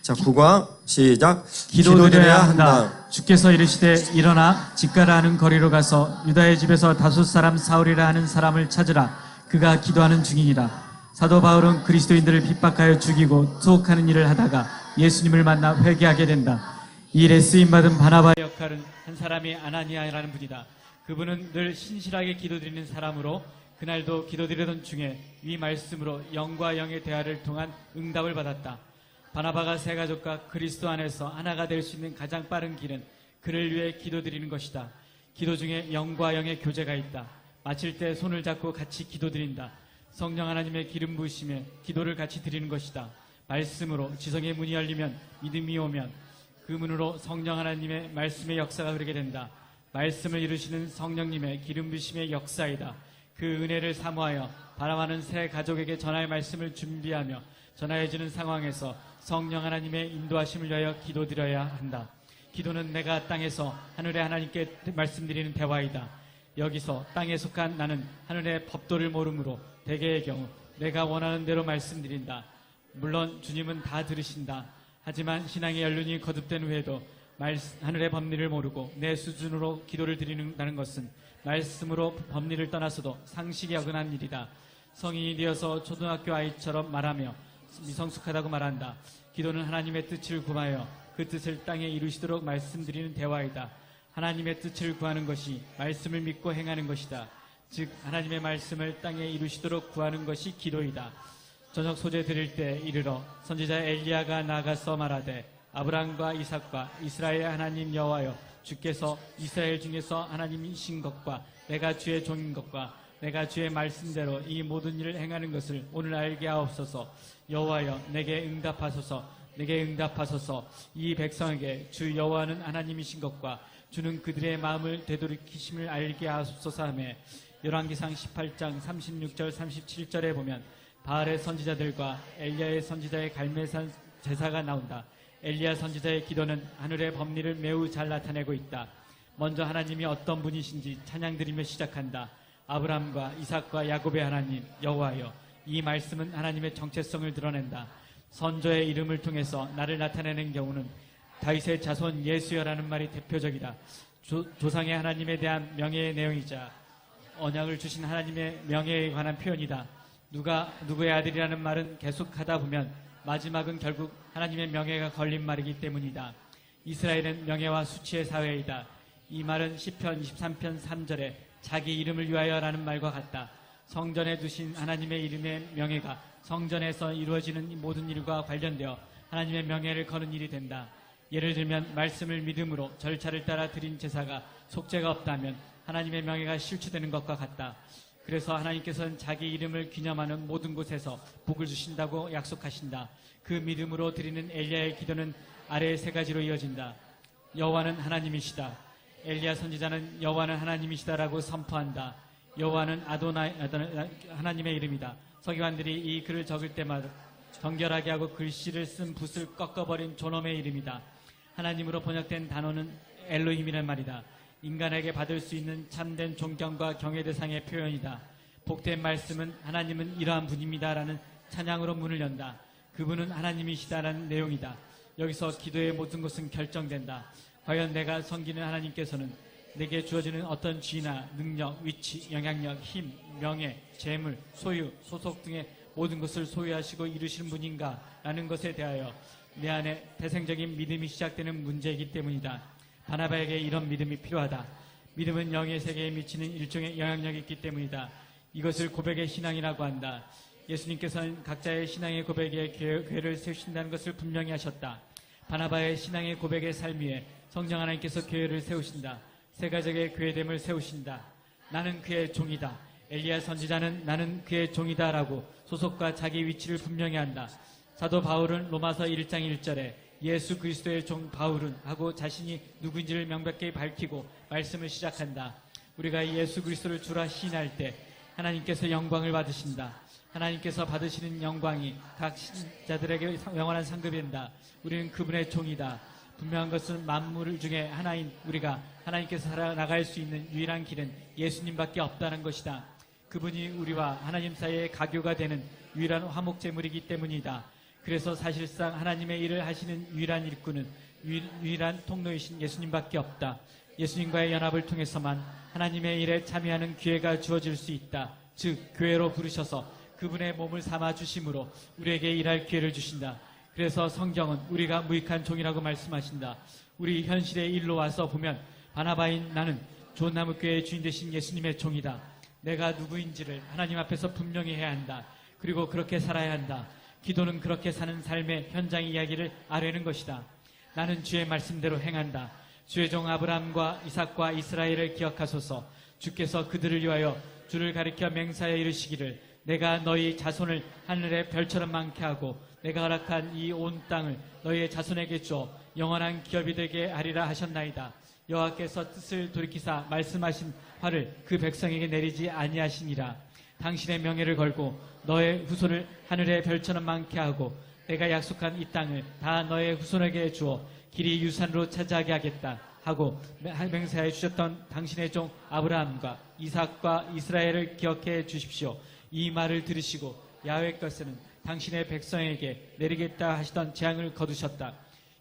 자, 9강 시작. 기도드려야 한다. 주께서 이르시되 일어나 직가라 하는 거리로 가서 유다의 집에서 다섯 사람 사울이라 하는 사람을 찾으라. 그가 기도하는 중이니라. 사도 바울은 그리스도인들을 핍박하여 죽이고 투옥하는 일을 하다가 예수님을 만나 회개하게 된다. 이 일에 쓰임받은 바나바의 역할은 한 사람이 아나니아라는 분이다. 그분은 늘 신실하게 기도드리는 사람으로 그날도 기도드리던 중에 이 말씀으로 영과 영의 대화를 통한 응답을 받았다. 바나바가 세 가족과 그리스도 안에서 하나가 될 수 있는 가장 빠른 길은 그를 위해 기도드리는 것이다. 기도 중에 영과 영의 교제가 있다. 마칠 때 손을 잡고 같이 기도드린다. 성령 하나님의 기름 부으심에 기도를 같이 드리는 것이다. 말씀으로 지성의 문이 열리면 믿음이 오면 그 문으로 성령 하나님의 말씀의 역사가 흐르게 된다. 말씀을 이루시는 성령님의 기름 부으심의 역사이다. 그 은혜를 사모하여 바라마는 새 가족에게 전할 말씀을 준비하며 전하여지는 상황에서 성령 하나님의 인도하심을 위하여 기도드려야 한다. 기도는 내가 땅에서 하늘의 하나님께 말씀드리는 대화이다. 여기서 땅에 속한 나는 하늘의 법도를 모르므로 대개의 경우 내가 원하는 대로 말씀드린다. 물론 주님은 다 들으신다. 하지만 신앙의 연륜이 거듭된 후에도 하늘의 법리를 모르고 내 수준으로 기도를 드린다는 것은 말씀으로 법리를 떠나서도 상식에 어긋난 일이다. 성인이 되어서 초등학교 아이처럼 말하며 미성숙하다고 말한다. 기도는 하나님의 뜻을 구하여 그 뜻을 땅에 이루시도록 말씀드리는 대화이다. 하나님의 뜻을 구하는 것이 말씀을 믿고 행하는 것이다. 즉 하나님의 말씀을 땅에 이루시도록 구하는 것이 기도이다. 저녁 소재 드릴 때 이르러 선지자 엘리야가 나가서 말하되 아브라함과 이삭과 이스라엘의 하나님 여호와여 주께서 이스라엘 중에서 하나님이신 것과 내가 주의 종인 것과 내가 주의 말씀대로 이 모든 일을 행하는 것을 오늘 알게 하옵소서. 여호와여 내게 응답하소서. 내게 응답하소서. 이 백성에게 주 여호와는 하나님이신 것과 주는 그들의 마음을 되돌이키심을 알게 하옵소서 하며 열왕기상 18장 36절 37절에 보면 바알의 선지자들과 엘리야의 선지자의 갈멜산 제사가 나온다. 엘리야 선지자의 기도는 하늘의 법리를 매우 잘 나타내고 있다. 먼저 하나님이 어떤 분이신지 찬양드리며 시작한다. 아브라함과 이삭과 야곱의 하나님 여호와여, 이 말씀은 하나님의 정체성을 드러낸다. 선조의 이름을 통해서 나를 나타내는 경우는 다윗의 자손 예수여라는 말이 대표적이다. 조상의 하나님에 대한 명예의 내용이자 언약을 주신 하나님의 명예에 관한 표현이다. 누구의 아들이라는 말은 계속하다 보면 마지막은 결국 하나님의 명예가 걸린 말이기 때문이다. 이스라엘은 명예와 수치의 사회이다. 이 말은 시편 23편 3절에 자기 이름을 위하여라는 말과 같다. 성전에 두신 하나님의 이름의 명예가 성전에서 이루어지는 모든 일과 관련되어 하나님의 명예를 거는 일이 된다. 예를 들면 말씀을 믿음으로 절차를 따라 드린 제사가 속죄가 없다면 하나님의 명예가 실추되는 것과 같다. 그래서 하나님께서는 자기 이름을 기념하는 모든 곳에서 복을 주신다고 약속하신다. 그 믿음으로 드리는 엘리야의 기도는 아래의 세 가지로 이어진다. 여호와는 하나님이시다. 엘리야 선지자는 여호와는 하나님이시다라고 선포한다. 여호와는 아도나이 하나님의 이름이다. 서기관들이 이 글을 적을 때마다 정결하게 하고 글씨를 쓴 붓을 꺾어버린 존엄의 이름이다. 하나님으로 번역된 단어는 엘로힘이란 말이다. 인간에게 받을 수 있는 참된 존경과 경외 대상의 표현이다. 복된 말씀은 하나님은 이러한 분입니다라는 찬양으로 문을 연다. 그분은 하나님이시다라는 내용이다. 여기서 기도의 모든 것은 결정된다. 과연 내가 섬기는 하나님께서는 내게 주어지는 어떤 지위나 능력, 위치, 영향력, 힘, 명예, 재물, 소유, 소속 등의 모든 것을 소유하시고 이루시는 분인가? 라는 것에 대하여 내 안에 태생적인 믿음이 시작되는 문제이기 때문이다. 바나바에게 이런 믿음이 필요하다. 믿음은 영의 세계에 미치는 일종의 영향력이 있기 때문이다. 이것을 고백의 신앙이라고 한다. 예수님께서는 각자의 신앙의 고백에 교회를 세우신다는 것을 분명히 하셨다. 바나바의 신앙의 고백의 삶 위에 성령 하나님께서 교회를 세우신다. 세 가족의 교회됨을 세우신다. 나는 그의 종이다. 엘리야 선지자는 나는 그의 종이다 라고 소속과 자기 위치를 분명히 한다. 사도 바울은 로마서 1장 1절에 예수 그리스도의 종 바울은 하고 자신이 누구인지를 명백히 밝히고 말씀을 시작한다. 우리가 예수 그리스도를 주라 시인할 때 하나님께서 영광을 받으신다. 하나님께서 받으시는 영광이 각 신자들에게 영원한 상급이 된다. 우리는 그분의 종이다. 분명한 것은 만물 중에 하나인 우리가 하나님께서 살아나갈 수 있는 유일한 길은 예수님밖에 없다는 것이다. 그분이 우리와 하나님 사이의 가교가 되는 유일한 화목제물이기 때문이다. 그래서 사실상 하나님의 일을 하시는 유일한 일꾼은 유일한 통로이신 예수님밖에 없다. 예수님과의 연합을 통해서만 하나님의 일에 참여하는 기회가 주어질 수 있다. 즉 교회로 부르셔서 그분의 몸을 삼아 주심으로 우리에게 일할 기회를 주신다. 그래서 성경은 우리가 무익한 종이라고 말씀하신다. 우리 현실의 일로 와서 보면 바나바인 나는 좋은 나무 교회의 주인 되신 예수님의 종이다. 내가 누구인지를 하나님 앞에서 분명히 해야 한다. 그리고 그렇게 살아야 한다. 기도는 그렇게 사는 삶의 현장 이야기를 아뢰는 것이다. 나는 주의 말씀대로 행한다. 주의 종 아브라함과 이삭과 이스라엘을 기억하소서. 주께서 그들을 위하여 주를 가리켜 맹사에 이르시기를 내가 너희 자손을 하늘의 별처럼 많게 하고 내가 허락한 이 온 땅을 너희의 자손에게 주어 영원한 기업이 되게 하리라 하셨나이다. 여호와께서 뜻을 돌이키사 말씀하신 화를 그 백성에게 내리지 아니하시니라. 당신의 명예를 걸고 너의 후손을 하늘의 별처럼 많게 하고 내가 약속한 이 땅을 다 너의 후손에게 주어 길이 유산으로 차지하게 하겠다 하고 맹세하여 주셨던 당신의 종 아브라함과 이삭과 이스라엘을 기억해 주십시오. 이 말을 들으시고 야훼께서는 당신의 백성에게 내리겠다 하시던 재앙을 거두셨다.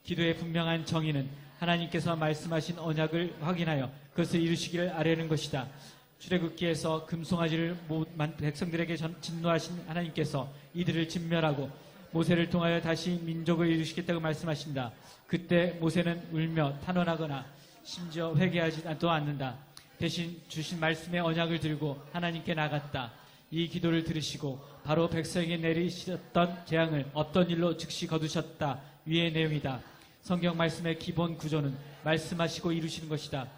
기도의 분명한 정의는 하나님께서 말씀하신 언약을 확인하여 그것을 이루시기를 아뢰는 것이다. 출애굽기에서 금송아지를 백성들에게 진노하신 하나님께서 이들을 진멸하고 모세를 통하여 다시 민족을 이루시겠다고 말씀하신다. 그때 모세는 울며 탄원하거나 심지어 회개하지도 않는다. 대신 주신 말씀의 언약을 들고 하나님께 나갔다. 이 기도를 들으시고 바로 백성에게 내리셨던 재앙을 없던 일로 즉시 거두셨다. 위의 내용이다. 성경 말씀의 기본 구조는 말씀하시고 이루시는 것이다.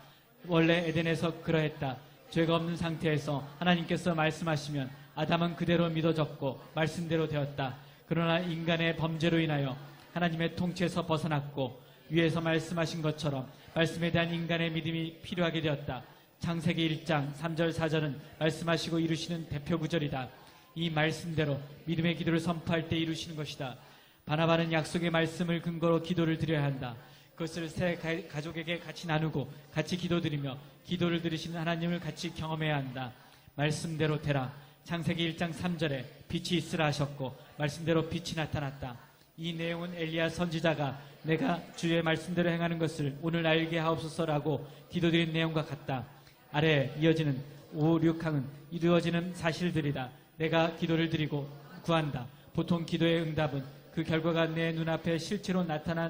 원래 에덴에서 그러했다. 죄가 없는 상태에서 하나님께서 말씀하시면 아담은 그대로 믿어졌고 말씀대로 되었다. 그러나 인간의 범죄로 인하여 하나님의 통치에서 벗어났고 위에서 말씀하신 것처럼 말씀에 대한 인간의 믿음이 필요하게 되었다. 창세기 1장 3절 4절은 말씀하시고 이루시는 대표 구절이다. 이 말씀대로 믿음의 기도를 선포할 때 이루시는 것이다. 바나바는 약속의 말씀을 근거로 기도를 드려야 한다. 그것을 새 가족에게 같이 나누고 같이 기도드리며 기도를 들으시는 하나님을 같이 경험해야 한다. 말씀대로 되라. 창세기 1장 3절에 빛이 있으라 하셨고 말씀대로 빛이 나타났다. 이 내용은 엘리야 선지자가 내가 주의 말씀대로 행하는 것을 오늘 알게 하옵소서라고 기도드린 내용과 같다. 아래 이어지는 5, 6항은 이루어지는 사실들이다. 내가 기도를 드리고 구한다. 보통 기도의 응답은 그 결과가 내 눈앞에 실제로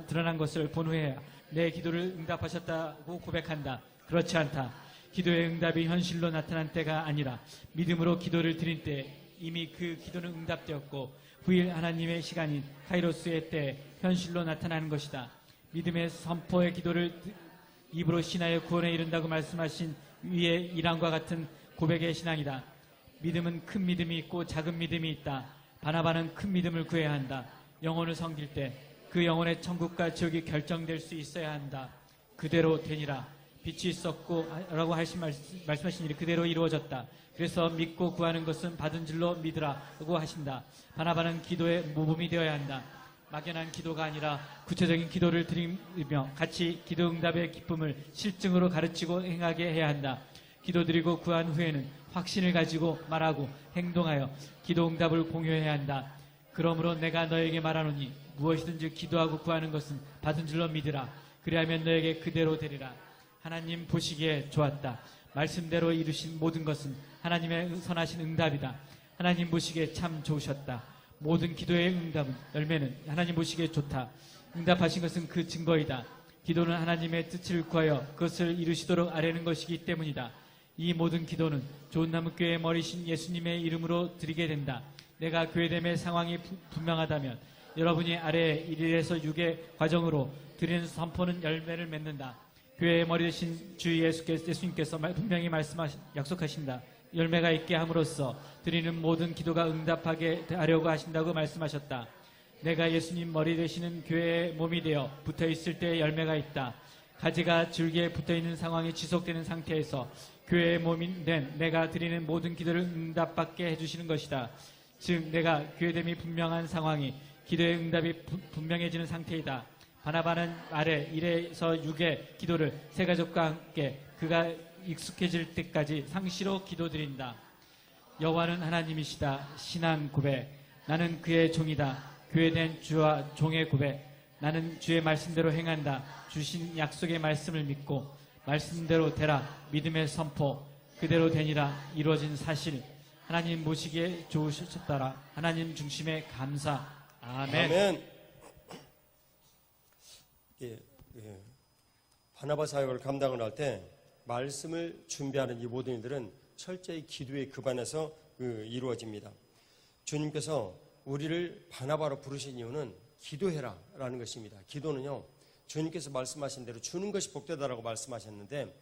드러난 것을 본 후에야 내 기도를 응답하셨다고 고백한다. 그렇지 않다. 기도의 응답이 현실로 나타난 때가 아니라 믿음으로 기도를 드린 때 이미 그 기도는 응답되었고 후일 하나님의 시간인 카이로스의 때 현실로 나타나는 것이다. 믿음의 선포의 기도를 입으로 신하여 구원에 이른다고 말씀하신 위의 이랑과 같은 고백의 신앙이다. 믿음은 큰 믿음이 있고 작은 믿음이 있다. 바나바는 큰 믿음을 구해야 한다. 영혼을 섬길 때 그 영혼의 천국과 지옥이 결정될 수 있어야 한다. 그대로 되니라. 빛이 있었고 라고 말씀하신 일이 그대로 이루어졌다. 그래서 믿고 구하는 것은 받은 줄로 믿으라고 하신다. 바나바는 기도의 모범이 되어야 한다. 막연한 기도가 아니라 구체적인 기도를 드리며 같이 기도 응답의 기쁨을 실증으로 가르치고 행하게 해야 한다. 기도드리고 구한 후에는 확신을 가지고 말하고 행동하여 기도 응답을 공유해야 한다. 그러므로 내가 너에게 말하노니 무엇이든지 기도하고 구하는 것은 받은 줄로 믿으라. 그리하면 너에게 그대로 되리라. 하나님 보시기에 좋았다. 말씀대로 이루신 모든 것은 하나님의 선하신 응답이다. 하나님 보시기에 참 좋으셨다. 모든 기도의 응답은 열매는 하나님 보시기에 좋다. 응답하신 것은 그 증거이다. 기도는 하나님의 뜻을 구하여 그것을 이루시도록 아뢰는 것이기 때문이다. 이 모든 기도는 좋은 나무 교회의 머리신 예수님의 이름으로 드리게 된다. 내가 교회됨의 상황이 분명하다면 여러분이 아래 1일에서 6의 과정으로 드리는 선포는 열매를 맺는다. 교회의 머리 되신 주 예수님께서 분명히 약속하신다. 열매가 있게 함으로써 드리는 모든 기도가 응답하게 하려고 하신다고 말씀하셨다. 내가 예수님 머리 되시는 교회의 몸이 되어 붙어있을 때 열매가 있다. 가지가 줄기에 붙어있는 상황이 지속되는 상태에서 교회의 몸이 된 내가 드리는 모든 기도를 응답받게 해주시는 것이다. 즉 내가 교회됨이 분명한 상황이 기도의 응답이 분명해지는 상태이다. 바나바는 아래 1에서 6의 기도를 새 가족과 함께 그가 익숙해질 때까지 상시로 기도드린다. 여호와는 하나님이시다. 신앙 고백. 나는 그의 종이다. 교회된 주와 종의 고백. 나는 주의 말씀대로 행한다. 주신 약속의 말씀을 믿고 말씀대로 되라. 믿음의 선포. 그대로 되니라. 이루어진 사실. 하나님 모시기에 좋으셨더라. 하나님 중심의 감사. 아멘. 아멘. 바나바 사역을 감당을 할 때 말씀을 준비하는 이 모든 일들은 철저히 기도의 기반에서 이루어집니다. 주님께서 우리를 바나바로 부르신 이유는 기도해라 라는 것입니다. 기도는요, 주님께서 말씀하신 대로 주는 것이 복되다라고 말씀하셨는데,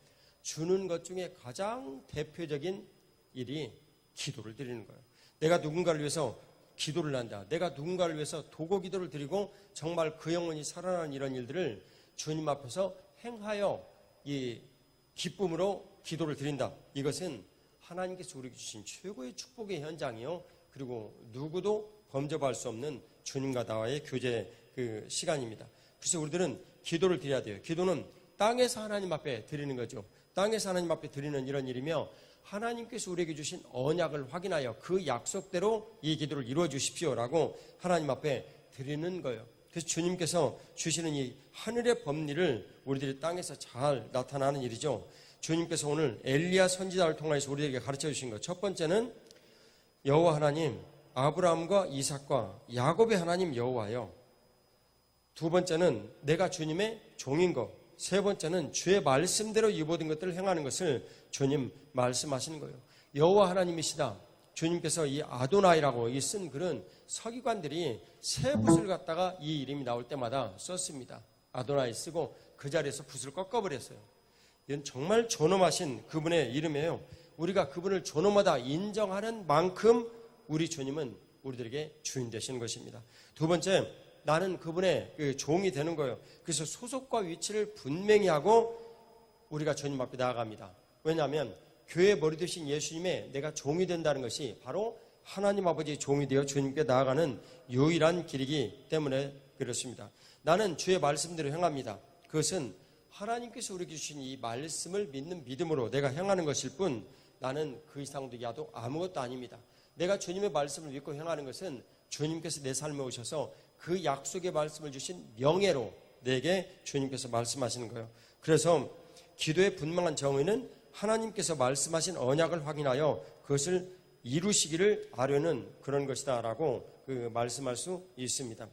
주는 것 중에 가장 대표적인 일이 기도를 드리는 거예요. 내가 누군가를 위해서 기도를 한다. 내가 누군가를 위해서 도고 기도를 드리고 정말 그 영혼이 살아나는 이런 일들을 주님 앞에서 행하여 이 기쁨으로 기도를 드린다. 이것은 하나님께서 우리에게 주신 최고의 축복의 현장이요, 그리고 누구도 범접할 수 없는 주님과 나와의 교제 시간입니다. 그래서 우리들은 기도를 드려야 돼요. 기도는 땅에서 하나님 앞에 드리는 거죠. 땅에서 하나님 앞에 드리는 이런 일이며, 하나님께서 우리에게 주신 언약을 확인하여 그 약속대로 이 기도를 이루어 주십시오라고 하나님 앞에 드리는 거예요. 그래서 주님께서 주시는 이 하늘의 법리를 우리들이 땅에서 잘 나타나는 일이죠. 주님께서 오늘 엘리야 선지자를 통해서 우리에게 가르쳐 주신 것, 첫 번째는 여호와 하나님, 아브라함과 이삭과 야곱의 하나님 여호와요. 두 번째는 내가 주님의 종인 것. 세 번째는 주의 말씀대로 이 모든 것들을 행하는 것을 주님 말씀하시는 거예요. 여호와 하나님이시다. 주님께서 이 아도나이라고 이 쓴 글은 서기관들이 새 붓을 갖다가 이 이름이 나올 때마다 썼습니다. 아도나이 쓰고 그 자리에서 붓을 꺾어버렸어요. 이건 정말 존엄하신 그분의 이름이에요. 우리가 그분을 존엄하다 인정하는 만큼 우리 주님은 우리들에게 주인 되시는 것입니다. 두 번째, 나는 그분의 종이 되는 거예요. 그래서 소속과 위치를 분명히 하고 우리가 주님 앞에 나아갑니다. 왜냐하면 교회 머리 되신 예수님의 내가 종이 된다는 것이 바로 하나님 아버지의 종이 되어 주님께 나아가는 유일한 길이기 때문에 그렇습니다. 나는 주의 말씀대로 행합니다. 그것은 하나님께서 우리에게 주신 이 말씀을 믿는 믿음으로 내가 행하는 것일 뿐, 나는 그 이상도 야도 아무것도 아닙니다. 내가 주님의 말씀을 믿고 행하는 것은 주님께서 내 삶에 오셔서 그 약속의 말씀을 주신 명예로 내게 주님께서 말씀하시는 거예요. 그래서 기도의 분명한 정의는 하나님께서 말씀하신 언약을 확인하여 그것을 이루시기를 아뢰는 그런 것이다라고 말씀할 수 있습니다.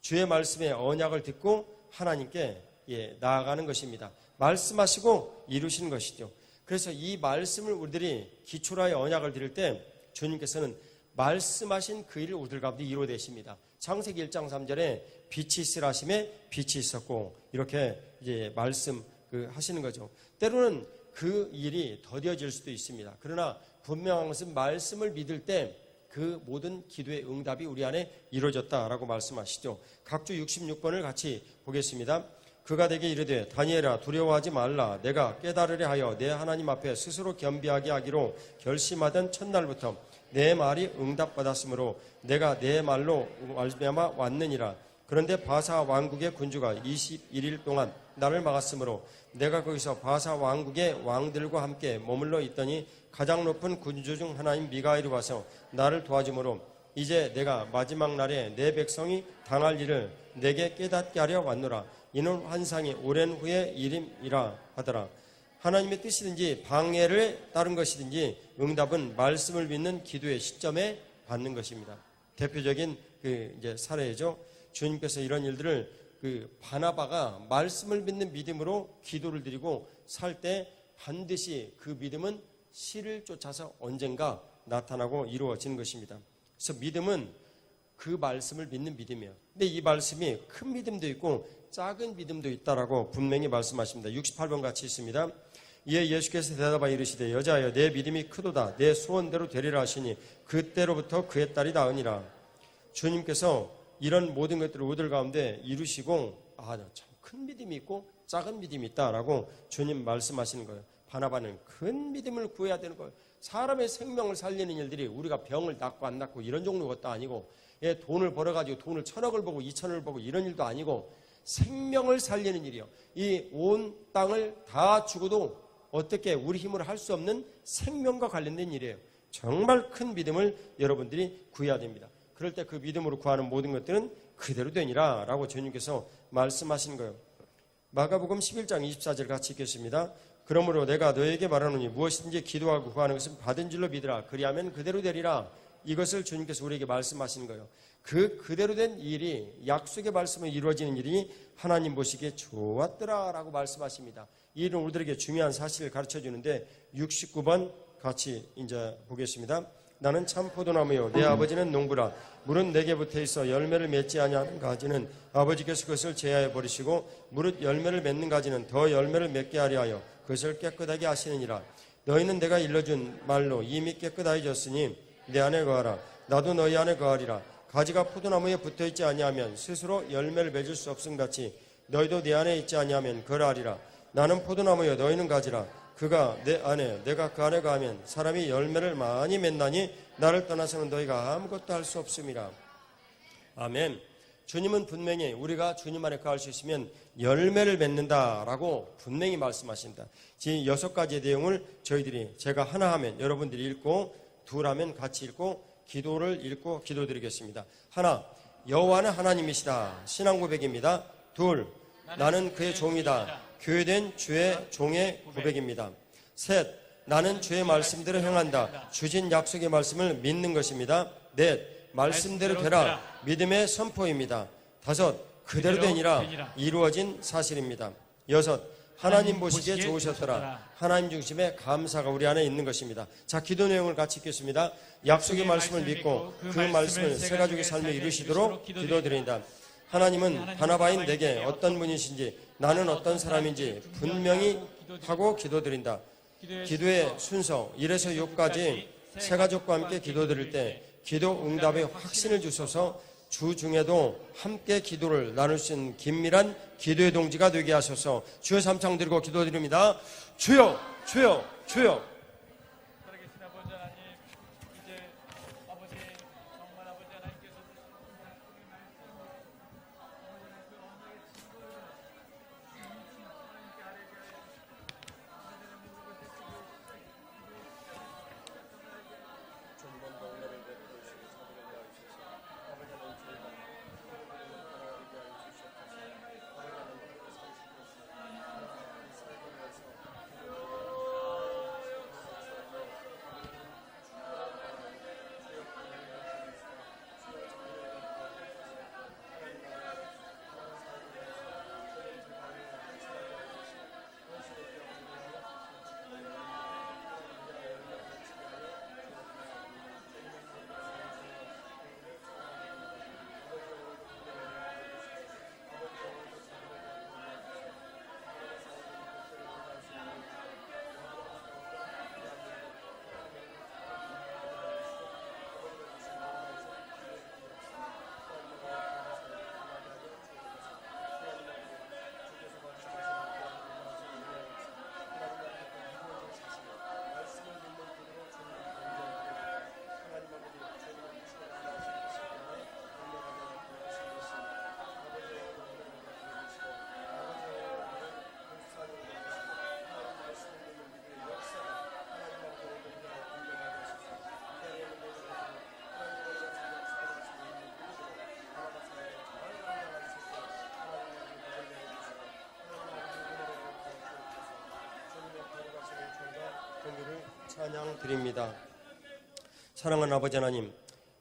주의 말씀의 언약을 듣고 하나님께 나아가는 것입니다. 말씀하시고 이루시는 것이죠. 그래서 이 말씀을 우리들이 기초로 하여 언약을 드릴 때 주님께서는 말씀하신 그 일을 우리들 가운데 이루어내십니다. 창세기 1장 3절에 빛이 있으라 하심에 빛이 있었고, 이렇게 이제 말씀 하시는 거죠. 때로는 그 일이 더뎌질 수도 있습니다. 그러나 분명한 것은 말씀을 믿을 때 그 모든 기도의 응답이 우리 안에 이루어졌다라고 말씀하시죠. 각주 66번을 같이 보겠습니다. 그가 내게 이르되 다니엘아 두려워하지 말라. 내가 깨달으려 하여 내 하나님 앞에 스스로 겸비하게 하기로 결심하던 첫날부터 내 말이 응답받았으므로 내가 내 말로 말미암아 왔느니라. 그런데 바사 왕국의 군주가 21일 동안 나를 막았으므로 내가 거기서 바사 왕국의 왕들과 함께 머물러 있더니 가장 높은 군주 중 하나인 미가엘이 와서 나를 도와주므로 이제 내가 마지막 날에 내 백성이 당할 일을 내게 깨닫게 하려 왔노라. 이는 환상이 오랜 후의 일임이라 하더라. 하나님의 뜻이든지 방해를 따른 것이든지 응답은 말씀을 믿는 기도의 시점에 받는 것입니다. 대표적인 이제 사례죠. 주님께서 이런 일들을 바나바가 말씀을 믿는 믿음으로 기도를 드리고 살 때 반드시 그 믿음은 실을 쫓아서 언젠가 나타나고 이루어지는 것입니다. 그래서 믿음은 그 말씀을 믿는 믿음이에요. 근데 이 말씀이 큰 믿음도 있고 작은 믿음도 있다라고 분명히 말씀하십니다. 68번 같이 있습니다. 이에 예수께서 대답하여 이르시되 여자여 내 믿음이 크도다. 내 소원대로 되리라 하시니 그때로부터 그의 딸이 나으니라. 주님께서 이런 모든 것들을 우리들 가운데 이루시고 참 큰 믿음이 있고 작은 믿음이 있다라고 주님 말씀하시는 거예요. 바나바는 큰 믿음을 구해야 되는 거예요. 사람의 생명을 살리는 일들이 우리가 병을 낫고 안 낫고 이런 종류 것도 아니고 돈을 벌어가지고 돈을 1,000억을 보고 2,000억을 보고 이런 일도 아니고 생명을 살리는 일이요. 이 온 땅을 다 주고도 어떻게 우리 힘으로 할 수 없는 생명과 관련된 일이에요. 정말 큰 믿음을 여러분들이 구해야 됩니다. 그럴 때 그 믿음으로 구하는 모든 것들은 그대로 되니라 라고 주님께서 말씀하신 거예요. 마가복음 11장 24절 같이 읽겠습니다. 그러므로 내가 너에게 말하노니 무엇이든지 기도하고 구하는 것은 받은 줄로 믿으라. 그리하면 그대로 되리라. 이것을 주님께서 우리에게 말씀하시는 거예요. 그 그대로 된 일이, 약속의 말씀을 이루어지는 일이 하나님 보시기에 좋았더라 라고 말씀하십니다. 이 일은 우리들에게 중요한 사실을 가르쳐 주는데 69번 같이 이제 보겠습니다. 나는 참 포도나무요 내 아버지는 농부라. 물은 내게 붙어 있어 열매를 맺지 아니하는 가지는 아버지께서 그것을 제하여 버리시고 무릇 열매를 맺는 가지는 더 열매를 맺게 하려 하여 그것을 깨끗하게 하시느니라. 너희는 내가 일러준 말로 이미 깨끗하여졌으니 내 안에 거하라. 나도 너희 안에 거하리라. 가지가 포도나무에 붙어 있지 아니하면 스스로 열매를 맺을 수 없음 같이 너희도 내 안에 있지 아니하면 거하리라. 나는 포도나무여 너희는 가지라. 그가 내 안에 내가 그 안에 거하면 사람이 열매를 많이 맺나니 나를 떠나서는 너희가 아무것도 할 수 없음이라. 아멘. 주님은 분명히 우리가 주님 안에 거할 수 있으면 열매를 맺는다라고 분명히 말씀하십니다. 이 6가지의 내용을 저희들이 제가 하나 하면 여러분들이 읽고 둘 하면 같이 읽고 기도를 읽고 기도드리겠습니다. 하나, 여호와는 하나님이시다. 신앙 고백입니다. 둘, 나는 그의 종이다. 교회된 주의 종의 고백입니다. 셋, 나는 주의 말씀대로 행한다. 주신 약속의 말씀을 믿는 것입니다. 넷, 말씀대로 되라. 믿음의 선포입니다. 다섯, 그대로 되니라. 이루어진 사실입니다. 여섯, 하나님 보시기에 좋으셨더라. 하나님 중심의 감사가 우리 안에 있는 것입니다. 자, 기도 내용을 같이 읽겠습니다. 약속의 말씀을 믿고 그 말씀을 새 가족의 삶에 이루시도록 기도드립니다. 하나님은 바나바인 내게 어떤 분이신지 나는 어떤 사람인지 분명히 하고 기도드린다. 기도의 순서 1에서 6까지 새 가족과 함께 기도드릴 때 기도 응답의 확신을 주셔서 주 중에도 함께 기도를 나눌 수 있는 긴밀한 기도의 동지가 되게 하셔서 주여 삼창 드리고 기도드립니다. 주여, 주여, 주여. 살아계신 아버지 하나님, 이제 아버지 정말 아버지 하나님께서 찬양 드립니다. 사랑하는 아버지 하나님,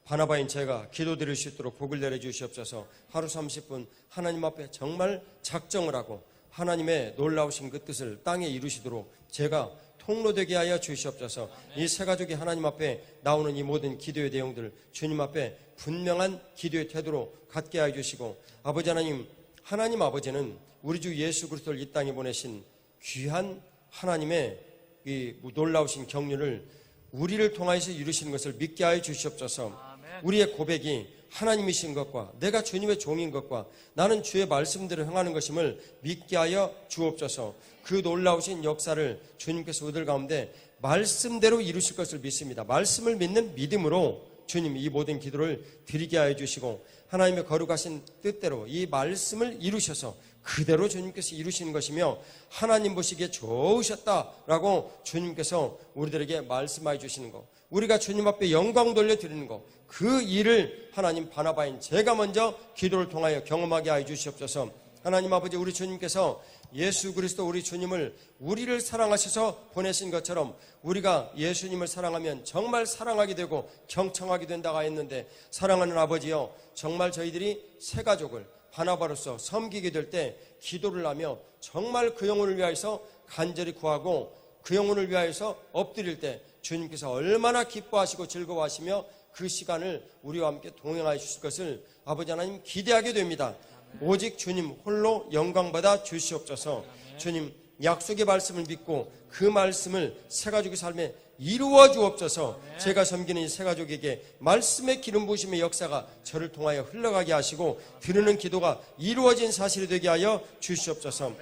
바나바인 제가 기도드릴 수 있도록 복을 내려주시옵소서. 하루 30분 하나님 앞에 정말 작정을 하고 하나님의 놀라우신 그 뜻을 땅에 이루시도록 제가 통로되게 하여 주시옵소서. 이 세 가족이 하나님 앞에 나오는 이 모든 기도의 내용들 주님 앞에 분명한 기도의 태도로 갖게 하여 주시고, 아버지 하나님, 하나님 아버지는 우리 주 예수 그리스도를 이 땅에 보내신 귀한 하나님의 이 놀라우신 경륜을 우리를 통하여서 이루시는 것을 믿게 하여 주시옵소서. 우리의 고백이 하나님이신 것과 내가 주님의 종인 것과 나는 주의 말씀대로 행하는 것임을 믿게 하여 주옵소서. 그 놀라우신 역사를 주님께서 우리들 가운데 말씀대로 이루실 것을 믿습니다. 말씀을 믿는 믿음으로 주님 이 모든 기도를 드리게 하여 주시고, 하나님의 거룩하신 뜻대로 이 말씀을 이루셔서 그대로 주님께서 이루시는 것이며 하나님 보시기에 좋으셨다라고 주님께서 우리들에게 말씀하여 주시는 것, 우리가 주님 앞에 영광 돌려드리는 것, 그 일을 하나님 바나바인 제가 먼저 기도를 통하여 경험하게 하여 주시옵소서. 하나님 아버지, 우리 주님께서 예수 그리스도 우리 주님을 우리를 사랑하셔서 보내신 것처럼 우리가 예수님을 사랑하면 정말 사랑하게 되고 경청하게 된다고 했는데, 사랑하는 아버지여, 정말 저희들이 새 가족을 바나바로서 섬기게 될 때 기도를 하며 정말 그 영혼을 위하여서 간절히 구하고 그 영혼을 위하여서 엎드릴 때 주님께서 얼마나 기뻐하시고 즐거워하시며 그 시간을 우리와 함께 동행하여 주실 것을 아버지 하나님 기대하게 됩니다. 오직 주님 홀로 영광받아 주시옵소서. 주님 약속의 말씀을 믿고 그 말씀을 새가족의 삶에 이루어 주옵소서. 제가 섬기는 이 새가족에게 말씀의 기름 부으심의 역사가 저를 통하여 흘러가게 하시고 드리는 기도가 이루어진 사실이 되게 하여 주시옵소서.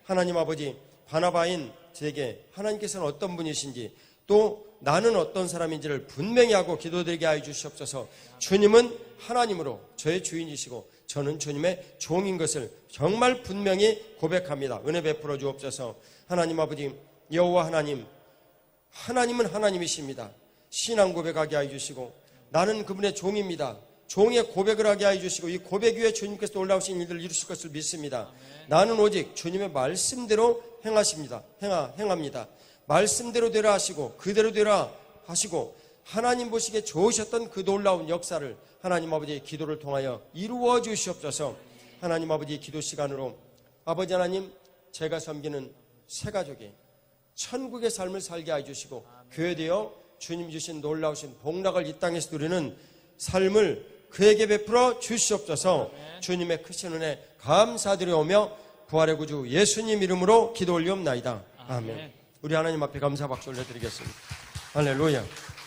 하나님 아버지, 바나바인 제게 하나님께서는 어떤 분이신지, 또 나는 어떤 사람인지를 분명히 하고 기도드리게 하여 주시옵소서. 주님은 하나님으로 저의 주인이시고 저는 주님의 종인 것을 정말 분명히 고백합니다. 은혜 베풀어 주옵소서. 하나님 아버지, 여호와 하나님, 하나님은 하나님이십니다. 신앙 고백하게 하여 주시고 나는 그분의 종입니다. 종의 고백을 하게 하여 주시고 이 고백 위에 주님께서 올라오신 일들을 이루실 것을 믿습니다. 나는 오직 주님의 말씀대로 행합니다. 말씀대로 되라 하시고 그대로 되라 하시고 하나님 보시기에 좋으셨던 그 놀라운 역사를 하나님 아버지의 기도를 통하여 이루어 주시옵소서. 하나님 아버지의 기도 시간으로 아버지 하나님, 제가 섬기는 새가족이 천국의 삶을 살게 해주시고 교회되어 주님 주신 놀라우신 복락을 이 땅에서 누리는 삶을 그에게 베풀어 주시옵소서. 주님의 크신 은혜 감사드려오며 부활의 구주 예수님 이름으로 기도 올리옵나이다. 아멘. 우리 하나님 앞에 감사 박수 올려드리겠습니다. 할렐루야.